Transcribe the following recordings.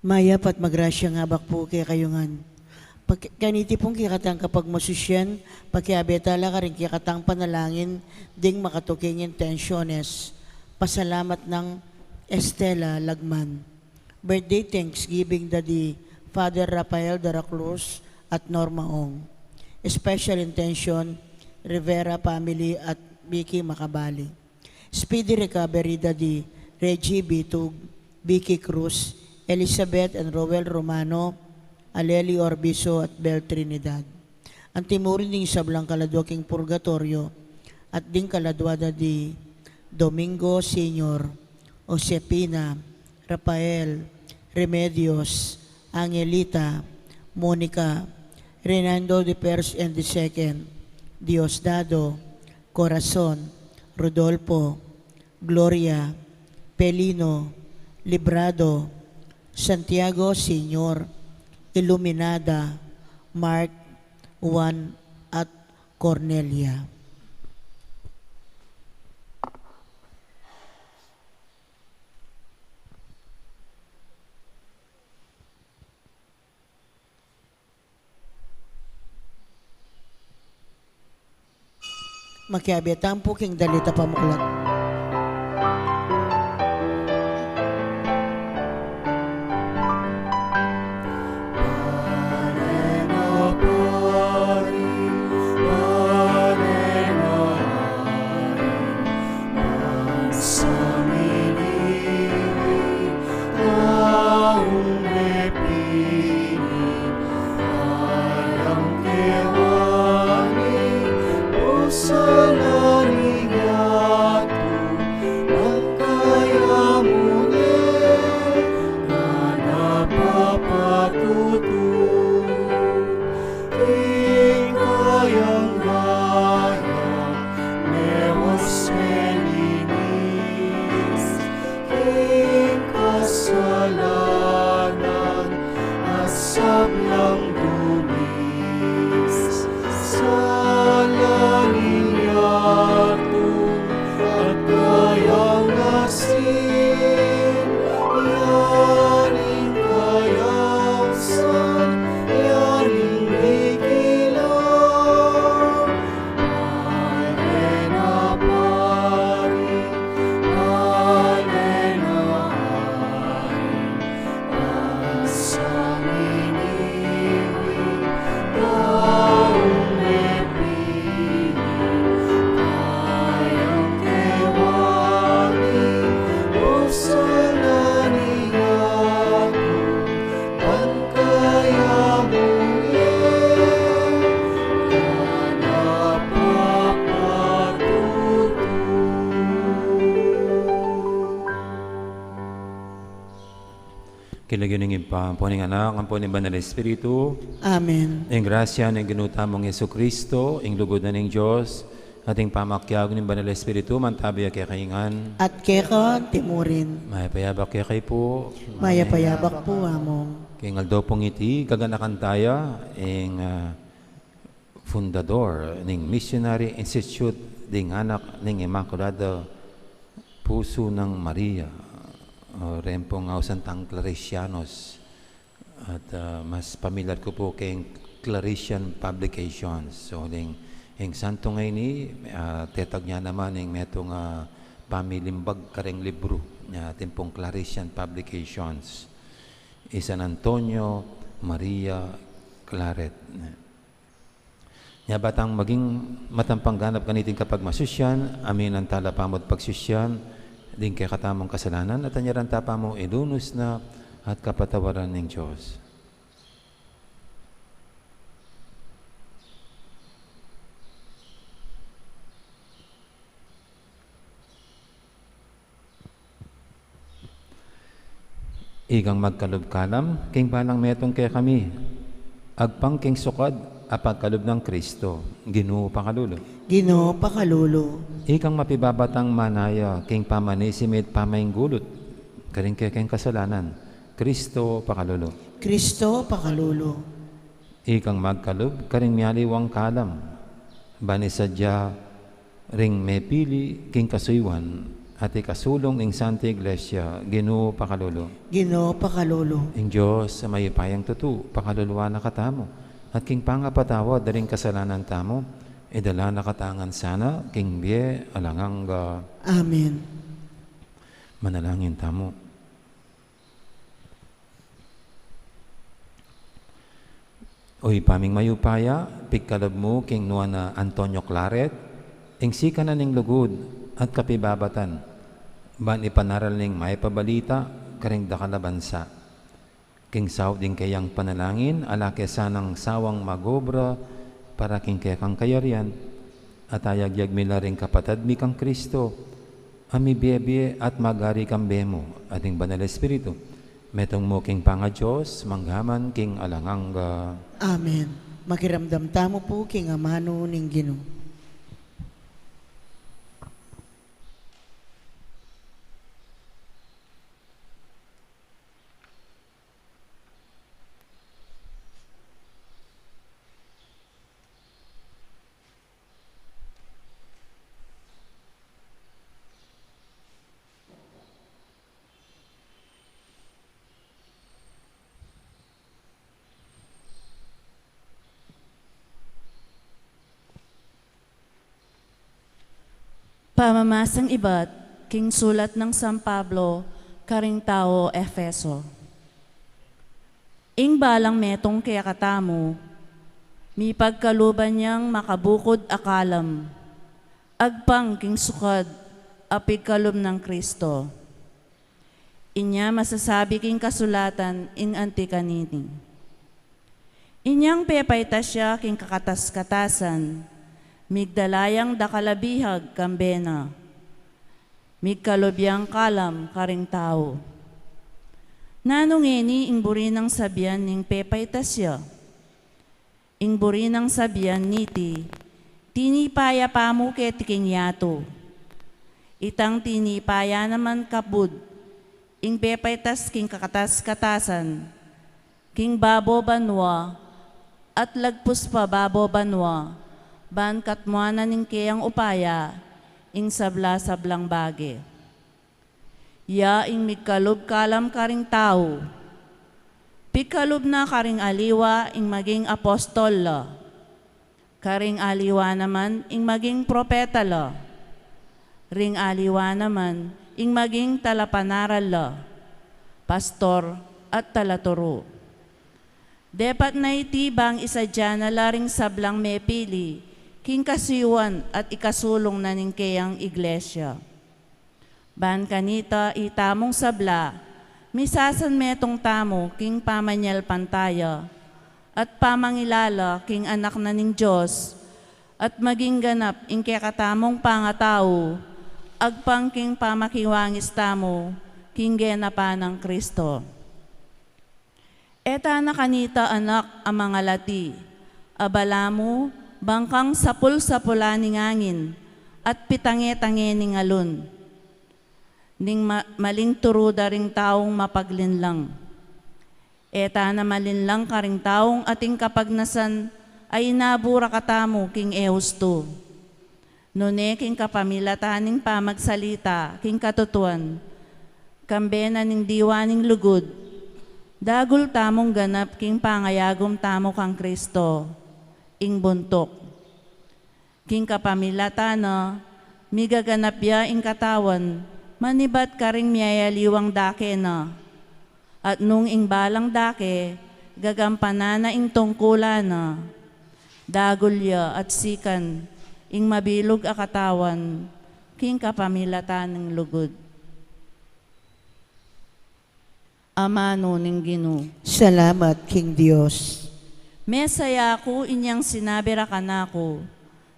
Maya pat magrasya nga bakpo kay kayungan. Kaniti pong kikatang kapag masusyan, pagkiabetala ka rin kikatang panalangin, ding makatuking intensyones. Pasalamat ng Estela Lagman. Birthday Thanksgiving Daddy Father Rafael de la Cruz at Norma Ong. Special intention, Rivera family at Vicky Makabali. Speedy recovery Daddy Reggie Bitug, Vicky Cruz, Elizabeth and Roel Romano, Aleli Orbiso at Bel Trinidad. Ang timurin ding sablang kaladwaking purgatorio at ding kaladwada di Domingo Senior, Josepina, Rafael, Remedios, Angelita, Monica, Renando the First and the Second, Diosdado, Corazon, Rodolfo, Gloria, Pelino, Librado, Santiago Senior, Iluminada, Mark, Juan at Cornelia. Makiabitan po king dalita pamuklat. Kilagyan ng ipampuning anak, ang puning banal na Espiritu. Amen. Ang grasya ng ginuta mong Yesu Kristo, ang lugod na ng Diyos, ating pamakyag ng banal na Espiritu, mantabi kay kaingan. At keka timurin. May payabak kay kay po. Maya payabak po among. Kay ngaldo pong iti, gaganakan tayo, ang fundador ng Missionary Institute, ding anak ng Immaculada Puso ng Maria. Rin po nga Santang Claricianos at mas pamilyar ko po kay Clarician Publications. So, yung santo ngayon ni, tetag niya naman yung metong pamilimbag kareng libro niya ating pong Clarician Publications. San Antonio Maria Claret. Nya batang maging matampangganap kaniting kapag masusyan, amin ang talapamot pagsusyan, din kay katamang kasalanan at anyaran tapa mo ilunos na at kapatawaran ng Diyos. Igang magkalubkalam, king panang metong kay kami, agpang king sukad, apagkalub ng Kristo, Ginoo pakalulo. Ginoo pakalulo. Ikang mapibabatang manaya, king pamanisimit pamaing gulot, karing keng kasalanan, Kristo pakalulo. Kristo pakalulo. Ikang magkalub, karing miyaliwang kalam, banisadya ring mepili, king kasuywan, at ikasulong ing Santa Iglesia, Ginoo pakalolo. Ginoo pakalolo. Ing Diyos sa mayupayang tutu, pakaluluwa na katamo, at king pangapatawa daring kasalanan tamo, idala na katangan sana, king biye alangang Amen. manalangin tamo. Uy, paming mayupaya, pigkalab mo king nuwa na Antonio Claret, ing sika na ning lugod at kapibabatan, ban ipanaral ning may pabalita, karing dakalabansa. King saw din kayang panalangin, ala kesanang sawang magobra, para king kaya kang kayarian, at ayagyag mila ring kapatad mi kang Kristo, ami biye at magari kang bemo, ating banal Espiritu, metong mo king panga Diyos, manggaman king alangang Amen. Makiramdam tamo po king amano ning Ginoo. Pamamasang ibat, king sulat ng San Pablo, karing tao Efeso. Ing balang metong kaya katamo, mi pagkaluban niyang makabukod akalam, agpang king sukad, apig kalub ng Kristo. Inya masasabi king kasulatan in antikanini. Inyang pepayta siya king kakatas-katasan, migdalayang dakalabihag kambena, migkalubyang kalam karing tao. Nanungeni ing buri ng sabian ning pepay tasya, ing buri ng sabian niti, tinipaya pamu ketiking yato, itang tinipaya naman kapud, ing pepay tas king kakatas-katasan, king babo banwa, at lagpus pa babo banwa, ban katmuana ning kayang upaya, ing sabla-sablang bage. Ya ing migkalub kalam karing tao, pigkalub na karing aliwa ing maging apostol la, karing aliwa naman ing maging propeta la, ring aliwa naman ing maging talapanaral la, pastor at talaturo. Depat na itibang isa dyan na laring sablang mepili, king kasiwan at ikasulong na ning kayang iglesia. Ban kanita itamong sabla, misasan metong tamo king pamanyal pantaya, at pamangilala king anak na ning Diyos, at maging ganap ing kakatamong pangatao, agpang king pamakiwangis tamo, king genapa ng Kristo. Eta na kanita anak ang mga lati, abala mo, bangkang sapul-sapula ning angin, at pitange-tange ning alun. Ning maling turuda ring taong mapaglinlang. Eta na malinlang ka ring taong ating kapagnasan, ay nabura katamo king eusto. Nune king kapamilataning pamagsalita, king katutuan, kambena ning diwa ning lugod, dagul tamong ganap king pangayagom tamo kang Kristo, ing buntok. King kapamilatana, migaganap ya ing katawan, manibat karing miyayaliwang dake na. At nung ing balang dake, gagampanana ing tungkula na. Dagulya at sikan, ing mabilog a katawan, king kapamilatan ng lugod. Amano ning Ginoo. Salamat, King Diyos. Mesaya ko inyang sinabi ra kanako,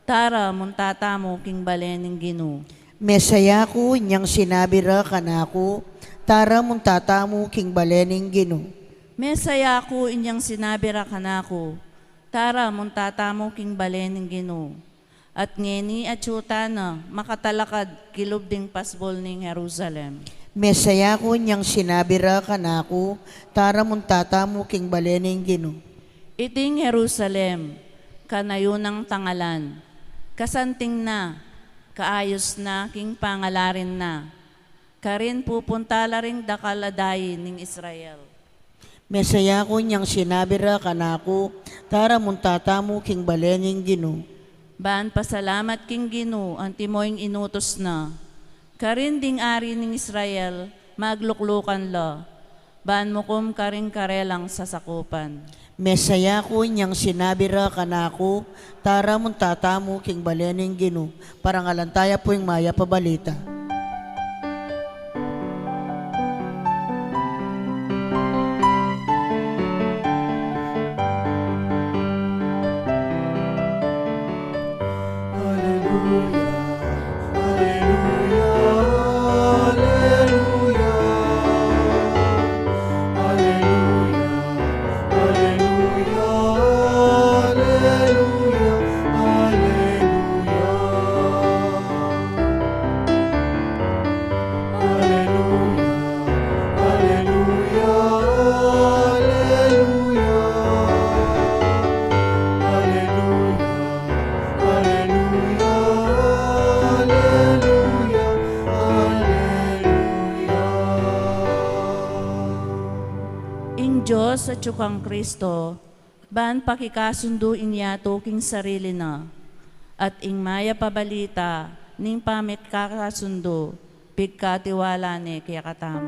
tara muntata mo king balening Ginoo. Mesaya ko inyang sinabi ra kanako, tara mong tatamu king balening Ginoo. Mesaya ko inyang sinabi ra kanako, tara muntata mo king balening Ginoo. At ngeni at na makatalakad kilub ding pasbol ning Jerusalem. Mesaya ko inyang sinabi ra kanako, tara mong tatamu king balening Ginoo. Iting Jerusalem, kanayon ng tangalan, kasanting na, kaayos na king pangalarin na. Karin pupunta la ring dakaladayin ning Israel. Mesaya ko niyang sinabira kanako, tara muntatamu king balenging Ginoo. Baan pasalamat king Ginoo ang timoyng inutos na. Karin ding ari ning Israel, magluklukan la. Baan mo kum karing karelang sasakupan. Mesaya ko niyang sinabira kanako, tara muntatamu king balenging Ginoo. Parang alantaya po yung maya pabalita. Ing Diyos at tsukang Kristo, baan pakikasunduin yato king sarili na, at ing maya pabalita, ning pamit kakasundo, pigkatiwala ni kaya katam.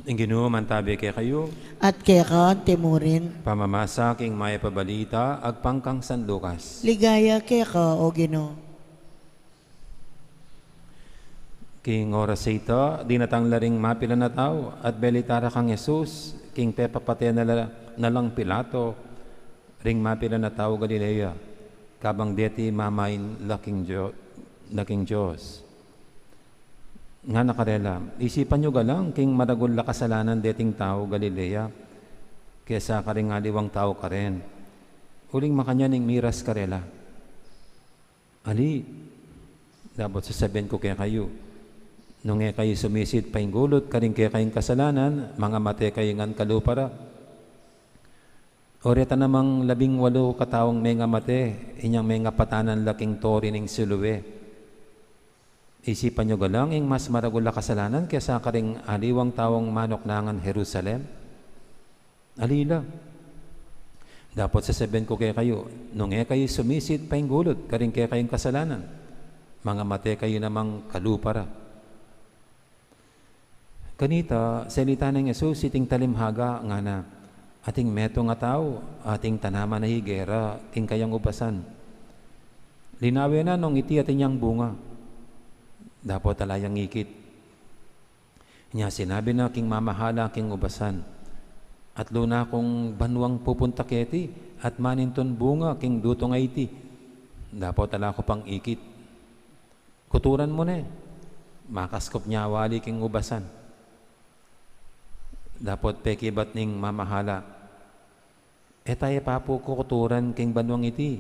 Ang Ginoo mantabi kay kayo, At kaya ka timurin, pamamasa king maya pabalita, agpangkang San Lucas. ligaya kaya ka o Ginoo. King oras ito, di natang laring mapila na tao, at belitara kang Jesus, king pepapate na lang Pilato, ring mapila na tao Galilea, kabang deti mamain laking Diyos. Nga nakarela, isipan nyo galang, king maragol la kasalanan deting tao Galilea, kesa karing aliwang tao ka rin. Uling makanya ning miras karela. Ali, dapat sasabihin ko kaya kayo, nung kayo sumisid pa yung gulot, karing kaya kayong kasalanan, mga mate kayong kalupara. Oreta namang 18 kataong may nga mate, inyang may nga patanan laking tori ng siluwe. Isipan nyo galang, yung mas maragula kasalanan kaysa karing aliwang tawang manok nangan Jerusalem. Alila. Dapat sasabihin ko kaya kayo, nung kayo sumisid pa yung gulot, karing kaya kayong kasalanan, mga mate kayo namang kalupara. Kanita, salita ng Jesus, iting talimhaga nga na, ating meto nga tao, ating tanama na higera, king kayang ubasan. Linawi na nung iti ating yang bunga, dapat talayang ikit. Niya sinabi na king mamahala king ubasan, at luna kong banwang pupunta keti, at maninton bunga king dutong iti, dapat tala ko pang ikit. Kuturan mo na makaskop niya wali king ubasan. Dapat pekibat ning mamahala. Tayo papo kukuturan king banwang iti,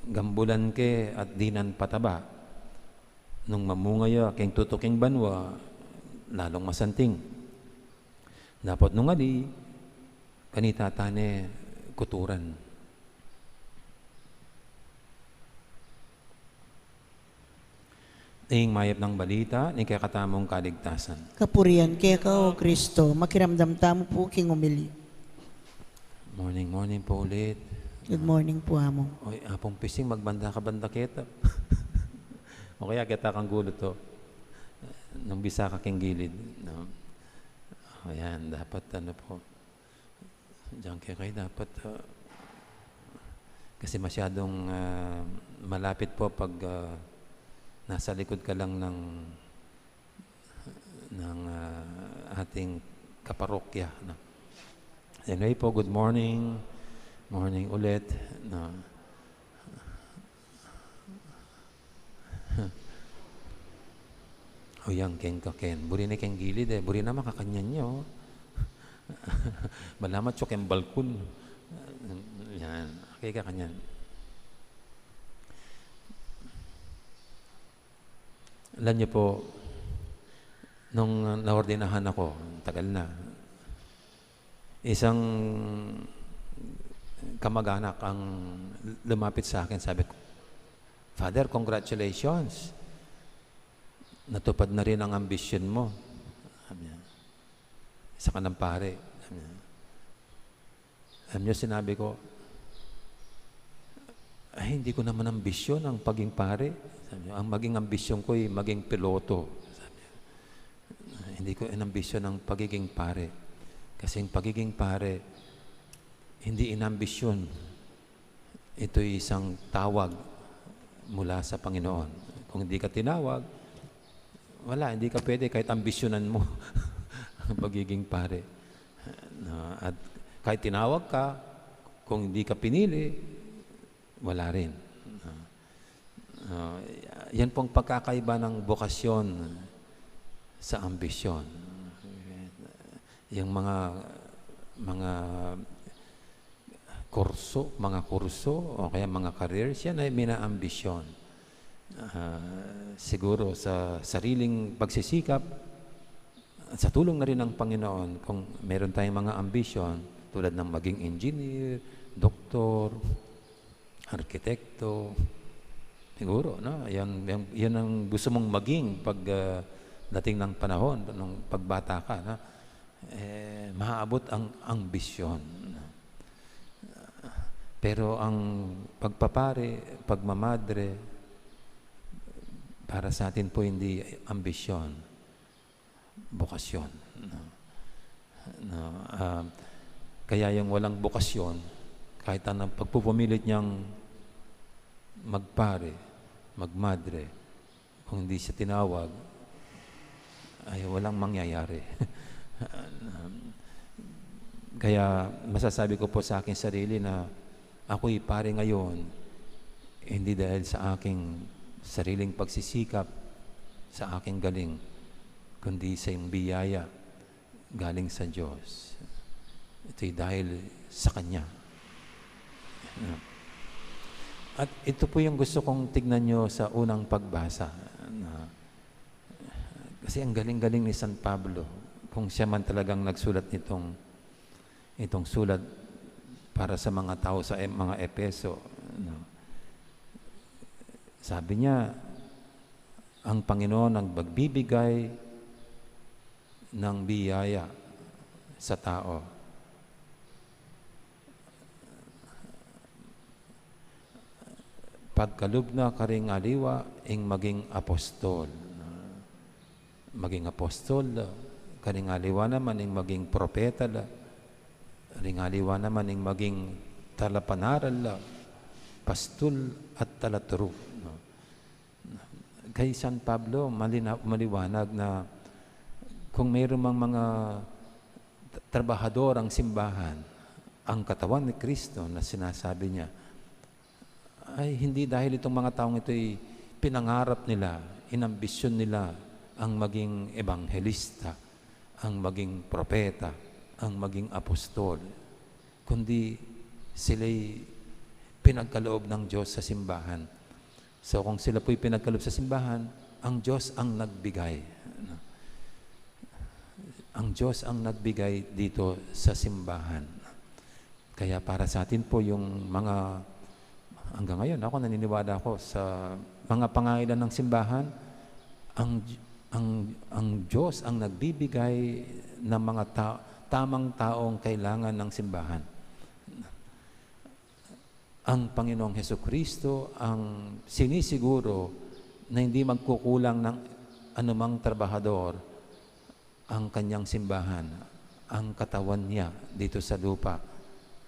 gambulan ke at dinan pataba. Nung mamungaya king tutuking banwa, lalong masanting. Dapat nung ali, kanita tane kuturan. Ing mayap ng balita, ni kakatamong kaligtasan. Kapurian kaya ka o Kristo, makiramdam tamo po king umili. Morning po ulit. Good morning po amo. Oy, apong pising, magbanda ka banda kita. O kaya kita kang gulo to. Nung bisa ka king gilid. No? Ayan, dapat ano po. Diyan kayo dapat Kasi masyadong malapit po pag nasa likod ka lang ng ating kaparokya. No? Anyway po, good morning. Morning ulit. No? O yang ken ka ken. Buri na keng gilid Buri na makakanyan nyo. Malamat so ken balkon. Yan. Okay ka kanyan. Alam niyo po, nung naordinahan ako, tagal na, isang kamag-anak ang lumapit sa akin, sabi ko, Father, congratulations. Natupad na rin ang ambisyon mo. Sabi niya, isa ka ng pare. Sabi niya. Alam niyo, sinabi ko, ay, hindi ko naman ambisyon ang paging pare. Sabi niya, ang maging ambisyon ko ay maging piloto. Sabi niya, hindi ko inambisyon ang pagiging pare. Kasi ang pagiging pare, hindi inambisyon. Ito'y isang tawag mula sa Panginoon. Kung hindi ka tinawag, wala, hindi ka pwede kahit ambisyonan mo ang pagiging pare. At kahit tinawag ka, kung hindi ka pinili, wala rin. Yan pong pagkakaiba ng bokasyon sa ambisyon. Yung mga kurso o kaya mga careers, yan ay minaambisyon. Siguro sa sariling pagsisikap, sa tulong na rin ng Panginoon, kung meron tayong mga ambisyon, tulad ng maging engineer, doktor, arkitekto, siguro, no? Yan ang gusto mong maging pag dating ng panahon, nung pagbata ka, no? Maaabot ang ambisyon. Pero ang pagpapare, pagmamadre, para sa atin po hindi ambisyon, bokasyon. Kaya yung walang bokasyon, kahit anong pagpupumilit niyang magpare, magmadre, kung hindi siya tinawag, ay walang mangyayari. Kaya masasabi ko po sa aking sarili na ako'y pare ngayon, hindi dahil sa aking sariling pagsisikap, sa aking galing, kundi sa iyong biyaya galing sa Diyos. Ito'y dahil sa Kanya. At ito po yung gusto kong tignan nyo sa unang pagbasa. Kasi ang galing-galing ni San Pablo, kung siya man talagang nagsulat itong sulat para sa mga tao sa mga Epeso. Sabi niya, ang Panginoon ang magbibigay ng biyaya sa tao. Pagkalub na karing aliwa, ing maging apostol. Maging apostol, karing aliwa naman, ing maging propeta, ringaliwa naman, ing maging talapanaral, pastul at talaturo. Kay San Pablo, maliwanag na kung mayroon mang mga trabahador ang simbahan, ang katawan ni Kristo na sinasabi niya, ay hindi dahil itong mga taong ito'y pinangarap nila, inambisyon nila ang maging ebanghelista, ang maging propeta, ang maging apostol, kundi sila'y pinagkaloob ng Diyos sa simbahan. So kung sila po'y pinagkaloob sa simbahan, ang Diyos ang nagbigay. Ang Diyos ang nagbigay dito sa simbahan. Kaya para sa atin po yung mga, hanggang ngayon ako naniniwala ako sa mga pangailan ng simbahan, ang Diyos ang nagbibigay ng mga tamang taong kailangan ng simbahan. Ang Panginoong Hesukristo ang sinisiguro na hindi magkukulang ng anumang trabahador ang kanyang simbahan, ang katawan niya dito sa lupa,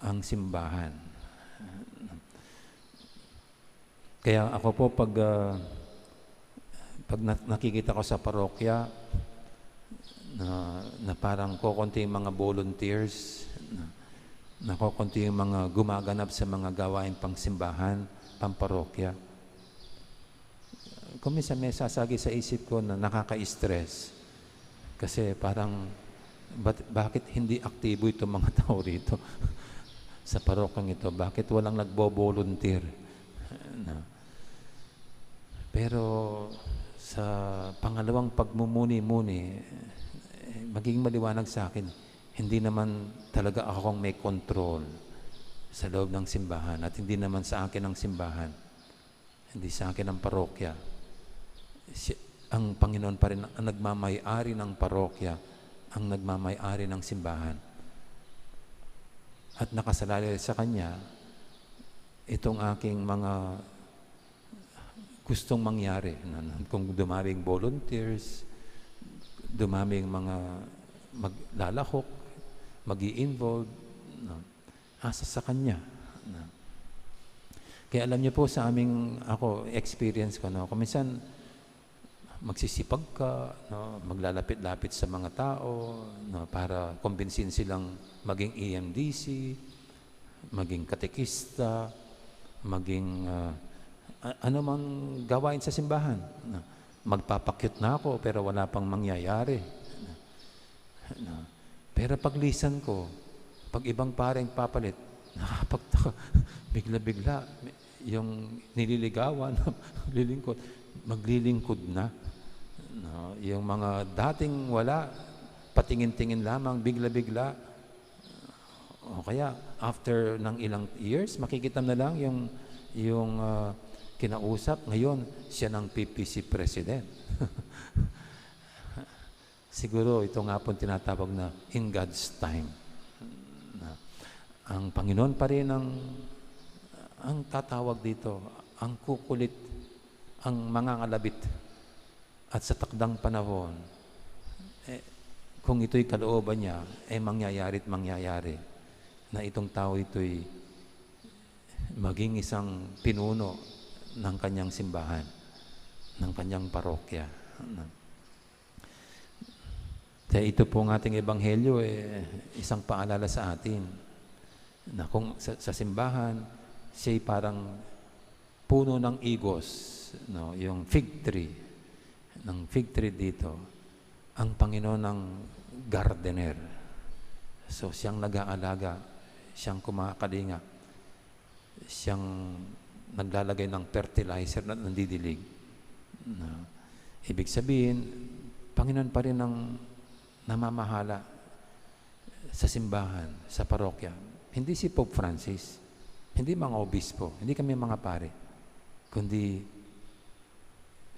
ang simbahan. Kaya ako po pag nakikita ko sa parokya na parang kokonti yung mga volunteers, na kokonti yung mga gumaganap sa mga gawain pang simbahan, pang parokya. Kung minsan may sasagi sa isip ko na nakaka-stress. Kasi parang, bakit hindi aktibo itong mga tao rito sa parokyang ito? Bakit walang nagbo-volunteer? Pero sa pangalawang pagmumuni-muni, magiging maliwanag sa akin, hindi naman talaga akong may control sa loob ng simbahan at hindi naman sa akin ang simbahan. Hindi sa akin ang parokya. Ang Panginoon pa rin ang nagmamay-ari ng parokya, ang nagmamay-ari ng simbahan. At nakasalalay sa Kanya itong aking mga gustong mangyari. Kung dumaming volunteers, dumaming mga maglalahok, mag-i-involve, asa sa Kanya. Kaya alam niyo po sa experience ko, kung minsan magsisipag ka, maglalapit-lapit sa mga tao, para kumbinsin silang maging EMDC, maging katekista, maging anumang gawain sa simbahan. Magpapakyut na ako pero wala pang mangyayari. Pero paglisan ko, pag ibang pareng papalit, nakapagtaka, bigla-bigla, yung nililigawan, maglilingkod na. Yung mga dating wala, patingin-tingin lamang, bigla-bigla. O kaya, after ng ilang years, makikita na lang yung kinausap. Ngayon, siya ng PPC President. Siguro, ito nga po tinatawag na in God's time. Ang Panginoon pa rin ang tatawag dito, ang kukulit, ang mangangalabit. At sa takdang panahon, kung ito'y kalooban niya, mangyayari't mangyayari na itong tao ito'y maging isang pinuno ng kanyang simbahan, ng kanyang parokya. Kaya ito po ang ating ebanghelyo, isang paalala sa atin na kung sa simbahan, siya'y parang puno ng igos, yung fig tree, ng fig tree dito, ang Panginoon ng gardener. So, siyang nag-aalaga, siyang kumakalinga, siyang naglalagay ng fertilizer na nandidilig. Ibig sabihin, Panginoon pa rin ang namamahala sa simbahan, sa parokya. Hindi si Pope Francis, hindi mga obispo, hindi kami mga pare, kundi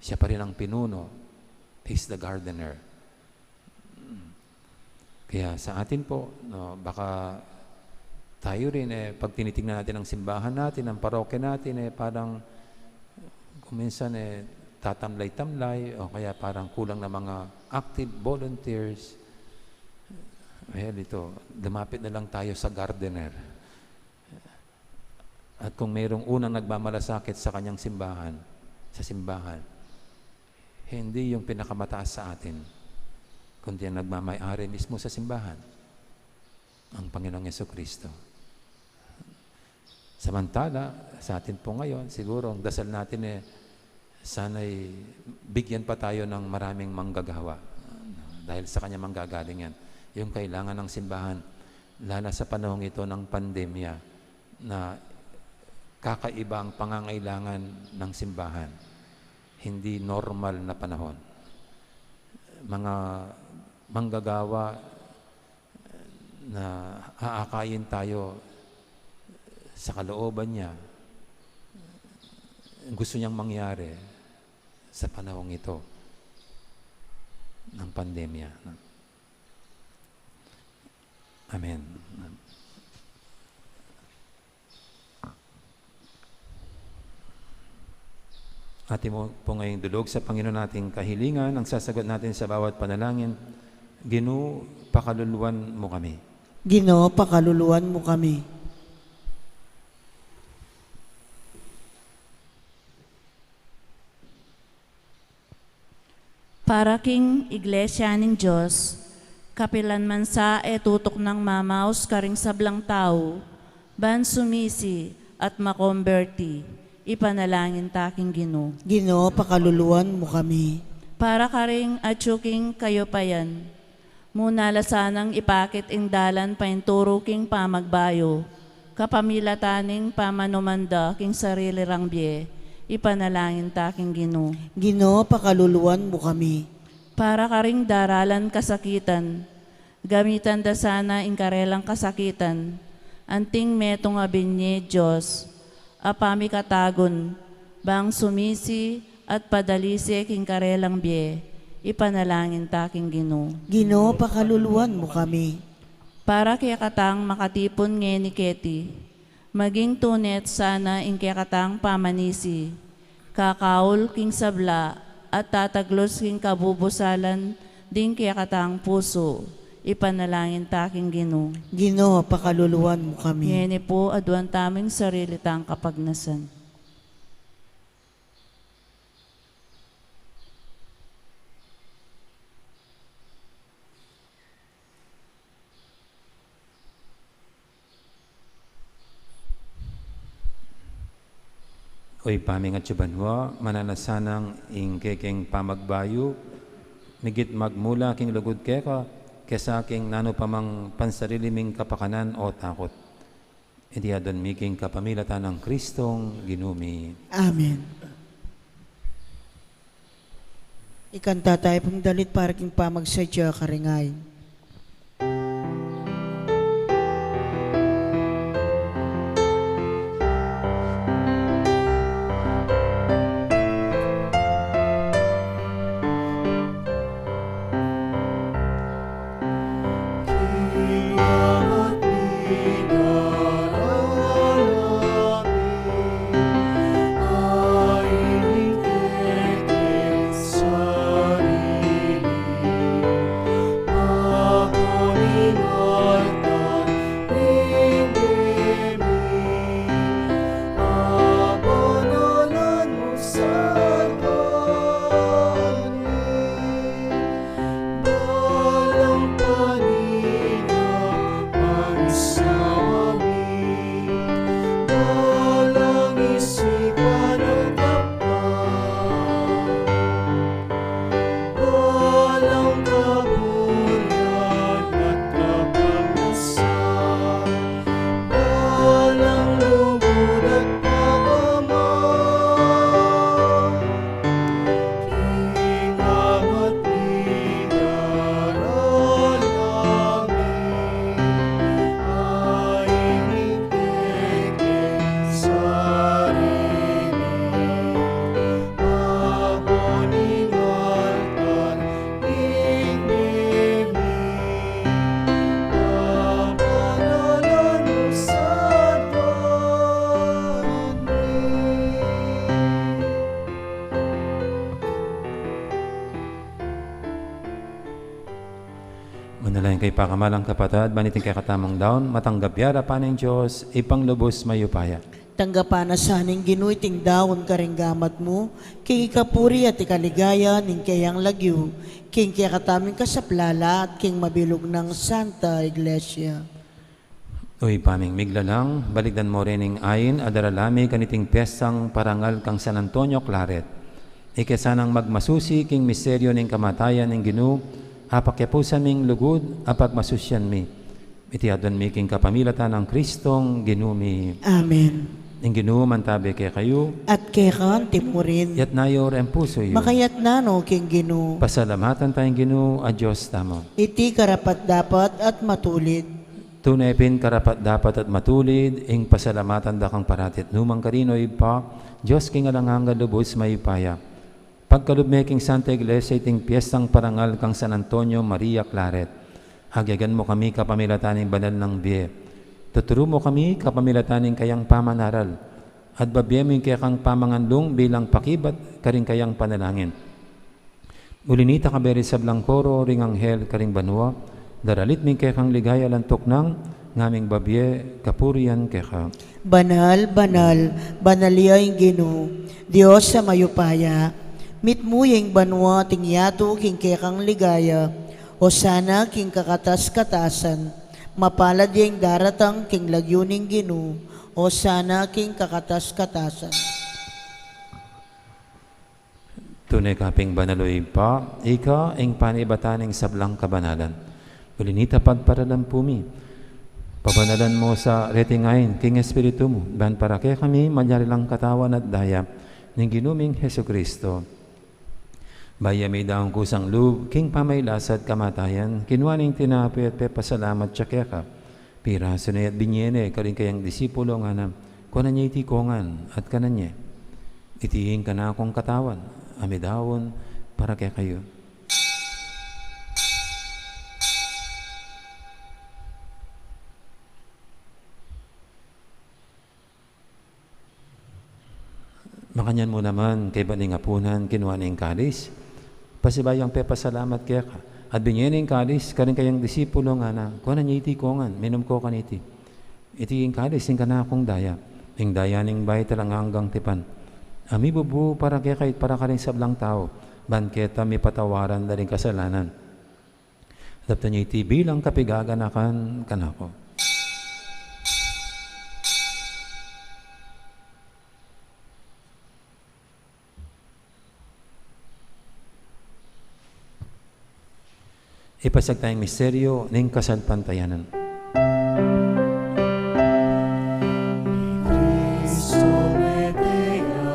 siya pa rin ang pinuno. He's the gardener. Kaya sa atin po, baka tayo rin, pag tinitingnan natin ang simbahan natin, ang parokya natin, parang kuminsan tatamlay-tamlay, o kaya parang kulang na mga active volunteers. Well, ito, lumapit na lang tayo sa gardener. At kung mayroong unang nagmamalasakit sa kanyang simbahan, sa simbahan, hindi yung pinakamataas sa atin, kundi ang nagmamay-ari mismo sa simbahan, ang Panginoong Jesucristo. Samantala, sa atin po ngayon, siguro ang dasal natin sana'y bigyan pa tayo ng maraming manggagawa dahil sa kanya manggagaling yan. Yung kailangan ng simbahan, lalo sa panahong ito ng pandemya, na kakaiba ang pangangailangan ng simbahan. Hindi normal na panahon. Mga manggagawa na aakayin tayo sa kalooban niya, gusto niyang mangyari sa panahong ito ng pandemya. Amen. Atin mo po ngayong dulog sa Panginoon nating kahilingan, ang sasagot natin sa bawat panalangin, Ginoo, pakaluluwan mo kami. Ginoo, pakaluluwan mo kami. Para king iglesia ning Diyos, kapilan man sa tutok ng mamaos karing sablang tao, ban sumisi at makomberti, ipanalangin taking Ginoo. Ginoo, pakaluluan mo kami. Para karing atsuking kayo payan, muna lasanang ipakit ing dalan painturo king pamagbayo, kapamilataning pamanumanda king sarili rang biye, ipanalangin taking Ginoo. Ginoo, pakaluluan mo kami. Para karing daralan kasakitan, gamitan da sana ing karelang kasakitan, anting metong abinye Diyos, apami katagon, bang sumisi at padalisi king karelang biye, ipanalangin taking Ginoo. Ginoo, pakaluluan mo kami. Para kaya katang makatipon nge ni Keti, maging tunet sana ing kaya katang pamanisi, kakaul king sabla at tataglos king kabubusalan din kaya katang puso, ipanalangin taking Ginoo. Ginoo, pakaluluan mo kami. Ngeni po aduan taming sarili tang kapagnasan. Oy paming at subanwa, mananasanang ing kekeng pamagbayo, migit magmula king lugod keka, kesa king nano pamang pansarili ming kapakanan o takot. Iti adon miking kapamilatan ng Kristong ginumi. Amen. Ikanta tayo pong dalit para king pamagsadya karingay. Manalayan kay pakamalang kapatad, baniting kay katamang daon, matanggap yara pa ng Diyos, ipanglubos mayupaya. Tanggapan na saning Ginoo iting daon karinggamat mo, king ikapuri at ikaligaya ning kayang lagyo, king kaya kataming kasaplala at king mabilog ng Santa Iglesia. Uy, paming miglalang, baligdan mo rin ng ayin, adaralami kaniting piyestang parangal kang San Antonio Claret. Ikesanang magmasusi king misteryo ning kamatayan ng Ginoo, apakyapusan ming lugod, apag masusyan mi. Iti adon mi king kapamilatan ng Kristong ginumi. Amen. Ing Ginoo mantabi kay kayo, At kekan timurin, yat nayo ren puso yo. makayat na no king Ginoo. Pasalamatan tayong Ginoo, a Diyos tamo. Iti karapat dapat at matulid. Tunay pin karapat dapat at matulid, ing pasalamatan da kang paratit. Numang karinoy pa, Diyos king alanganga lubos mayupaya. Pagkalubmeking Santa Iglesia iting piyestang parangal kang San Antonio Maria Claret. Hagyagan mo kami kapamilataning banal ng biye. Tuturo mo kami kapamilataning kayang pamanaral. At babiyeming kaya kang pamanganlong bilang pakibat karing kayang panalangin. Ulinita ka beri sa Blancoro ring anghel karing banwa. Daralit ming kaya kang ligaya lantok ng ngaming babye kapurian kaya ka. Banal, banal, banaliyay Ginoo, Diyos sa mayupaya, Mitmuyeng banwa tingyato king kekang ligaya, o sana king kakatas-katasan, mapalad yung daratang king lagyuning Ginu, o sana king kakatas-katasan. Tunay kaping banaloy pa, ika ang panibataning sablang kabanalan. Ulinita pagparalan pumi. Pabanalan mo sa retingain, king Espiritu mo, ban para kaya kami manyari lang katawan at daya ng ginuming Heso Kristo. Baya may daong kusang loob, king pamaylasad kamatayan, kinuaning tinapi at pepasalamat siya kaya ka. Pira sunay at binyene, karing kayang disipulo nga na, kunan niya itikongan at kanan niya. Itihin ka na akong katawan, amidawon para kaya kayo. Makanyan mo naman kay baning apunan kinuha ning kalis. Pasibayang pepasalamat kaya ka. At binyening kalis karing kayang disipulo nga na kuha niya iti kongan, minum ko kaniti. Iti ing kalis ing kana akong daya. Ing daya ning bay talang hanggang tipan. Ami bubu para kaya kahit para ka rin sablang tao. Banketa may patawaran na rin kasalanan. Adapta niya iti bilang kapigaganakan kanako. Ipasag tayong misteryo ng kasalpantayanan. Cristo medea,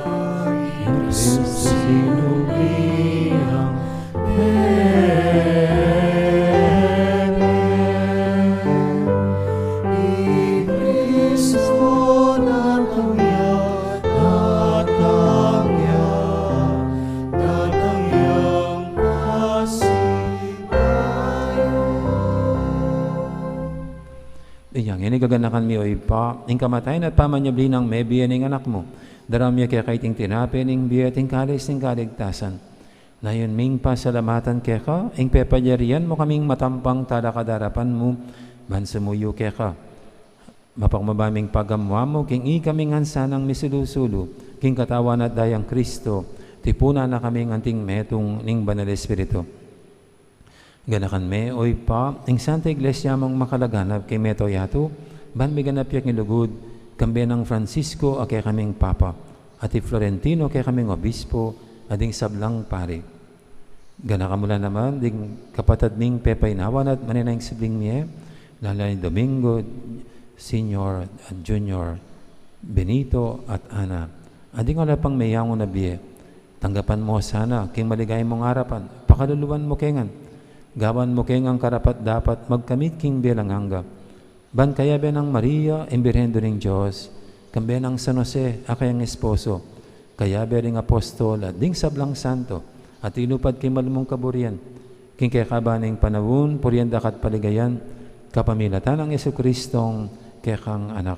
in sinubiang in Cristo natangya, natangyang Iyang inigaganakan mi oy pa, ing kamatayan at pamanyabli ng may biya ng anak mo. Daramya kaya kaiting tinapi ng biya ting kalis ng kaligtasan. Na yun ming pasalamatan kaya ka, ing pepadyarian mo kaming matampang talakadarapan mo, bansumuyo kaya ka. Mapakmabaming pagamwa mo, king ikaming hansanang misilusulo, king katawan at dayang Kristo, tipuna na kaming anting metong ning banal Espiritu. Ganakan me, oy pa, ing Santa Iglesia mong makalaganap kay Meto Yato, ban may ganap yak nilugod, kambi ng Francisco a kay kaming Papa, at Florentino kay kaming Obispo, ading sablang pari. Ganakamula naman, ding kapatad ming Pepay Nawan at maninayang sibling niya, lalay Domingo, Senior at Junior, Benito at Ana. Ading wala pang mayango na biye, tanggapan mo sana, king maligay mong harapan, pakaluluan mo kengan, gawan mo keng ang karapat dapat magkamit king bilang hangga. Ban kaya ben ang Maria, imbirhendo ng Diyos, kamben ang San Jose, akayang esposo, kaya bering apostol at ding sablang santo, at inupad kay malumong kaburian, king kaya kabaning panawun, purianda kat paligayan, kapamilatan ng Yesu Kristong kekang anak.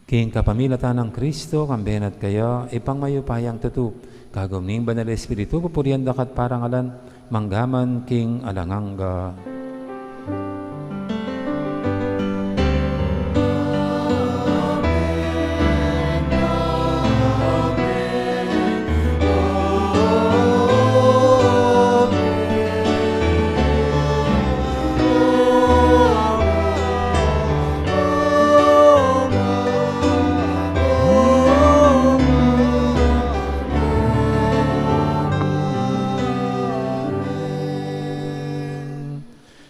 King kapamilatan ng Kristo, kamben at kaya, ipangmayupayang tutu, kagom ning banal Espiritu, pupurianda kat parangalan, manggaman king alanganga.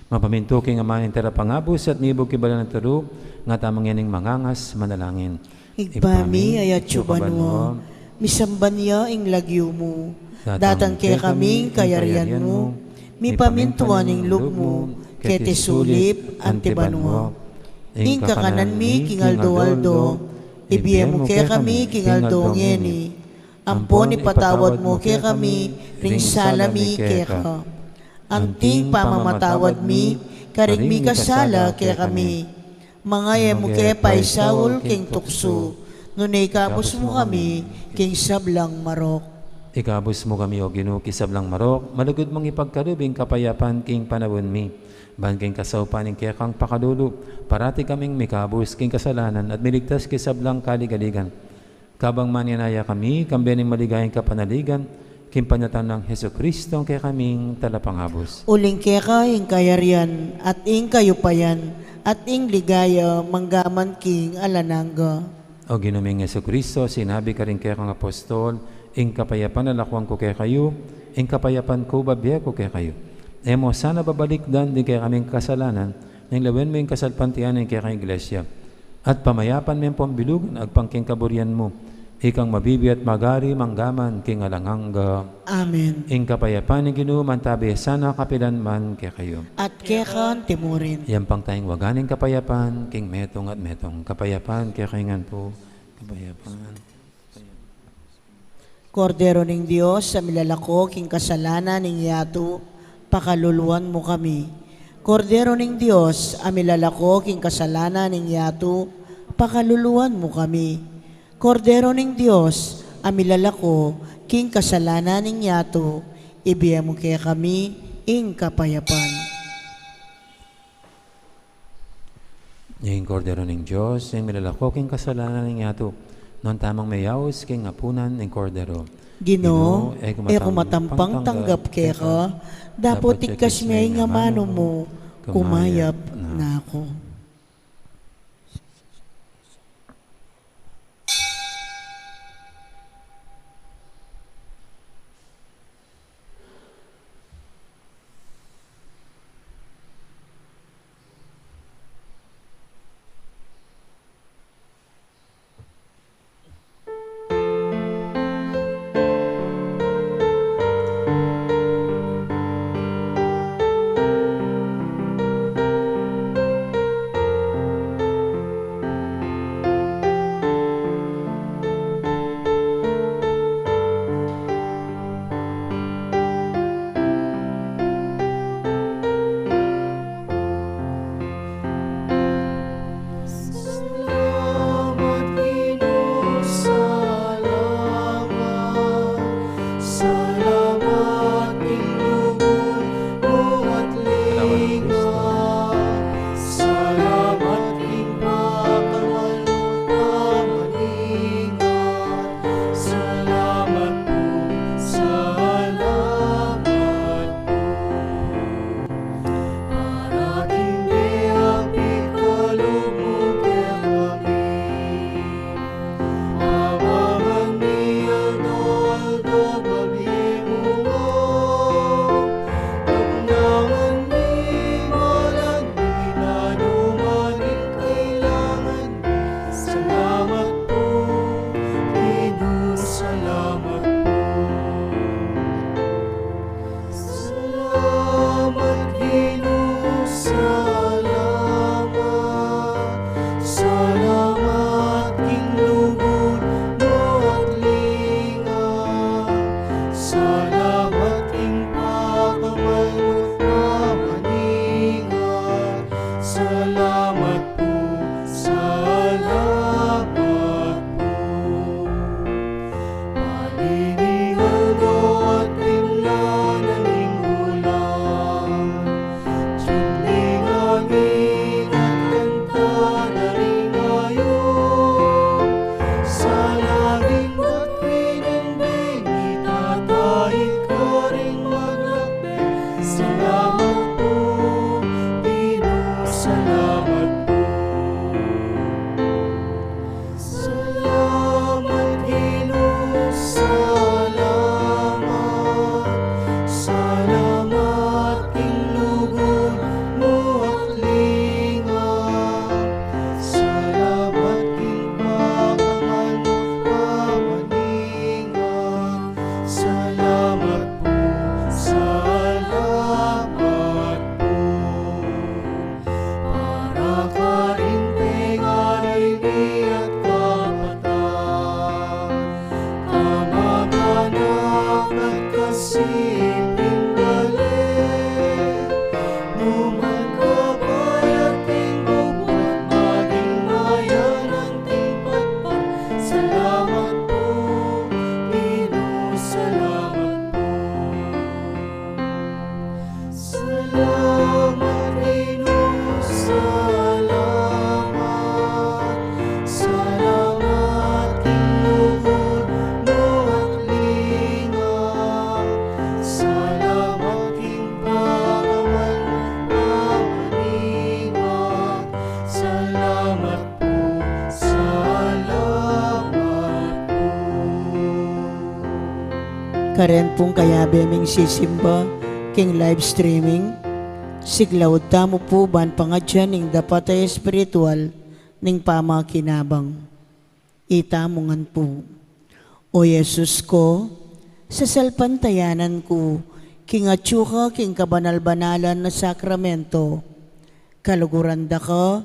Mapaminto king amanin terapangabos at nibog kibala ng taro, nga tamang yaning mangangas manalangin. Igpami ayat yuban mo, misamban niya ing lagyo mo, datang kaya kaming kayarian mo, mi pamintuan ing lug mo, kete sulip antiban mo. Ing kakanan mi king aldo-aldo, ibiye mo kaya kami king aldo ngeni, ampon ipatawad mo kaya kami, ring salami kaya ka. Anting pamamatawad mi, karing mi kasala kaya kami. Mga mo kaya pa'y Saul king tukso, nunay kapos mo kami, king sablang marok. Ikabos mo kami o Ginoo kisablang marok, malugod mong ipagkarubing kapayapan king panawon mi. Ban king kasaupaning kaya kang pakadulo, parati kaming mikabos king kasalanan at miligtas kisablang kaligaligan. Kabang maninaya kami, kambening maligayang kapanaligan, kimpanyatan ng Heso Kristo, kaya kaming talapanghabos. Uling keka ing kayarian at ing kayupayan at ing ligaya manggaman king alanangga. O ginuming Heso Kristo, sinabi ka rin kaya kang apostol, ing kapayapan nalakwang ko kaya kayo, ing kapayapan ko babiya ko kaya kayo. Emo sana babalikdan din kaya kaming kasalanan, nang lawen mo yung kasalpantian ng kaya kang iglesia. At pamayapan mo yung pambilugan, agpangking kaburian mo, ikang mabibi at magari manggaman king alangangga. Amen. Ing kapayapan ng ginuman tabi sana kapilan man kaya kayo. At kekan timurin. Yan pang tayong waganing kapayapan, king metong at metong. Kapayapan kaya kaingan po. Kapayapan. Kordero ning Dios sa milalako king kasalanan ning yato, pakaluluan mo kami. Kordero ning Dios, amilalako king kasalanan ning yato, pakaluluan mo kami. Kordero ning Dios, amilalako king kasalanan ning yato, ibiya mo kaya kami ing kapayapan. Yung kordero ng Diyos, yung milalako king kasalanan ng yato, noon tamang mayaos king apunan ng kordero. Ginoo, kumatampang tanggap kaya ka, dapat ikas may nga mano mo, kumayap na ako. Salamat po, Pino, salamat Karen pong kaya beming sisimba king live streaming. Siglawad tamo po ban pangadyan ning dapat ay espiritual ning pamakinabang. Itamongan po. O Yesus ko, sa salpantayanan ko, king atsuka king kabanal-banalan na sakramento, kaluguran da ka,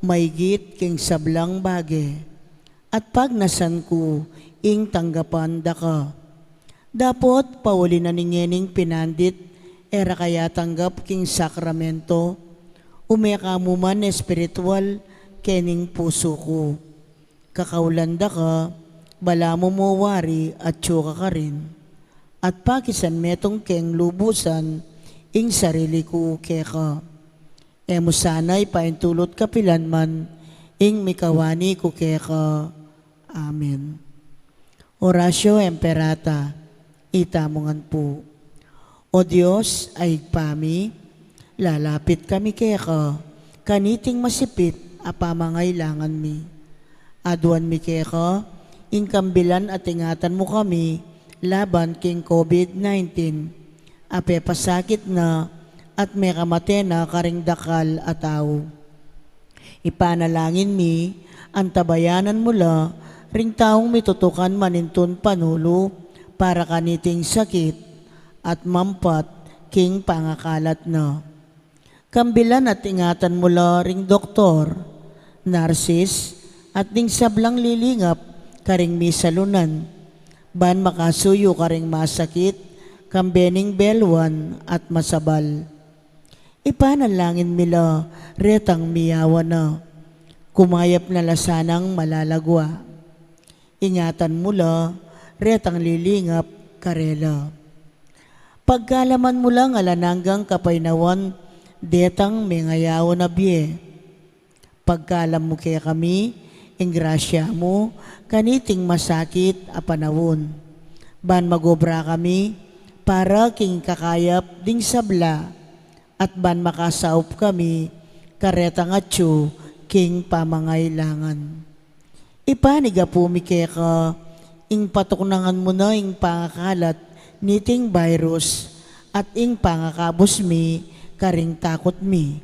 maigit king sablang bage, at pag nasan ko, ing tanggapan da ka. Dapot, pauli na ningening pinandit, era kaya tanggap king sakramento, umeka mo man espiritual, kening puso ko. Kakaulanda ka, bala mo wari at tsuka ka rin. At pakisan metong keng lubusan, ing sarili ko keka. Emo sana'y paintulot kapilan man, ing mikawani ko keka. Amen. Orasyo Emperata, itamongan po. O Diyos, ay pami, lalapit kami keka, kaniting masipit, apamangailangan mi. Aduan mi keka, ing kambilan at ingatan mo kami, laban king COVID-19, ape pasakit na, at may kamate na karing dakal at tao. Ipanalangin mi, ang tabayanan mula, ring taong mitutukan manintun panulo, para kaniting sakit, at mampat king pangakalat na. Kambilan at ingatan mula ring doktor, narsis, at ning sablang lilingap, karing misalunan, ban makasuyo karing masakit, kambening belwan at masabal. Ipanalangin mila, retang miyawa na, kumayap na lasanang malalagwa. Ingatan mula, retang lilingap, karela. Pagkalaman mo lang alananggang kapainawan, detang mengayaw na biye. Pagkalam mo kaya kami, ing grasya mo, kaniting masakit a panawon. Ban magobra kami, para king kakayap ding sabla, at ban makasaup kami, karetang atyo, king pamangailangan. Ipaniga po mi keka, ing patuknangan mo na ing pangakalat, niting virus, at ing pangakabos mi, karing takot mi.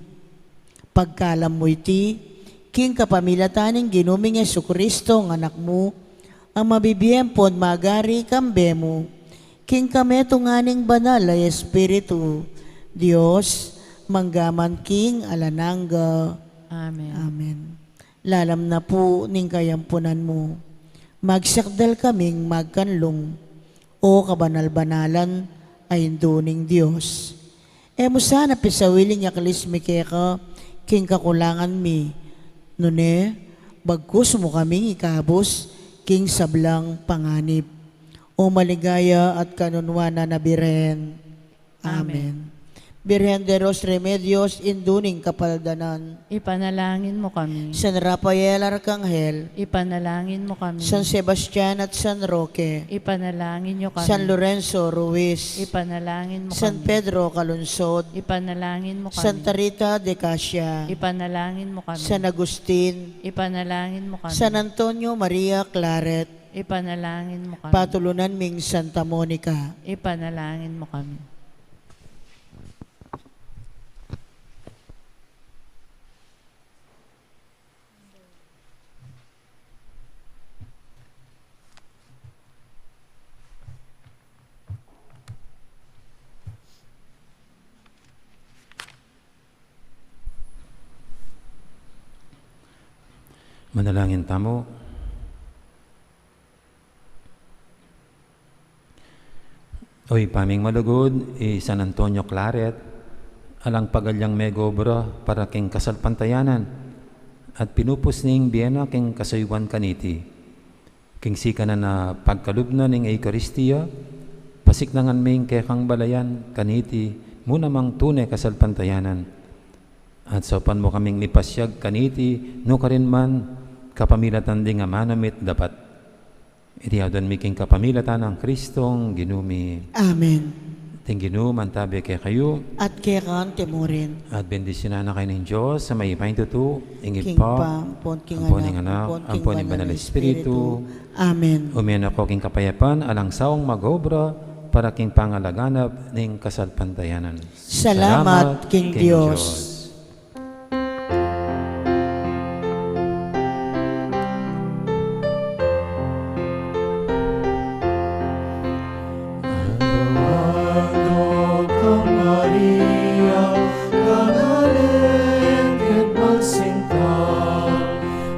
Pagkalam mo iti, king kapamilataning ginuming Jesucristo ng anak mo, ang mabibiyempon magari kambe mo, king kameto nganing banal ay Espiritu, Diyos, manggaman king alanangga. Amen. Amen. Lalam na po ning kayampunan mo, magsakdal kaming magkanlong, o kabanal-banalan ay induning Diyos. Emo sana pisawiling yakalis mi keka, king kakulangan mi, nune, bagkus mo kaming ikabos, king sablang panganib. O maligaya at kanunwana na Birhen. Amen. Birhen de los Remedios, induning kapaldanan. Ipanalangin mo kami. San Rafael Arcangel, Ipanalangin mo kami. San Sebastian at San Roque, Ipanalangin niyo kami. San Lorenzo Ruiz, Ipanalangin mo San kami. Pedro Calunsod, Ipanalangin mo kami. Santa Rita de Casia, Ipanalangin mo kami. San Agustin, Ipanalangin mo kami. San Antonio Maria Claret, Ipanalangin mo kami. Patulunan ming Santa Monica. Ipanalangin mo kami. Manalangin tamo. Oy, paming malugod, San Antonio Claret, alang pagalyang megobra para king kasalpantayanan, at pinupos ning biyena king kasayuan kaniti. King sika na pagkalubna ning Eucharistia, pasiknangan ming kekang balayan kaniti, muna mang tunay kasalpantayanan. At sopan mo kaming nipasyag kaniti, no karin man, kapamilatan ding amanamit dapat. Itiyaw miking kapamilatan ng Kristong ginumi. Amen. Ting ginum, antabi kay kayo, At kekan timurin, at bendisyonan na kayo ng Diyos sa may pahintutu, King ingit pa, pa, ampon king ampon ning anak, anak, ampon ning banal Espiritu, Amen. umiyan ako king kapayapan, alang saong magobra, para king pangalaganap ning kasalpantayanan. Salamat, King Diyos. Adoro ka Maria, kagaling ket magsinta,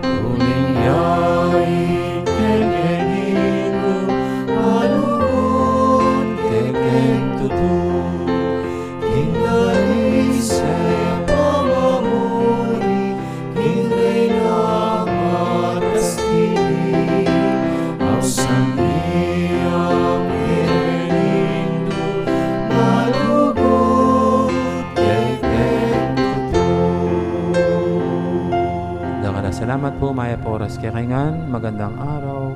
ulinyai kegenindo, malugod kegengtutu, kindaisay pamamuri, kinrena matastili, ausang iyang kegenindo, malugod kegengtutu. Salamat po, Maya Poras Kekingan. Magandang araw.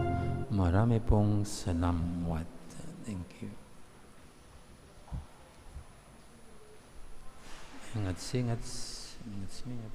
Marami pong salamat. Thank you. Ingat, singat, ingat, singat.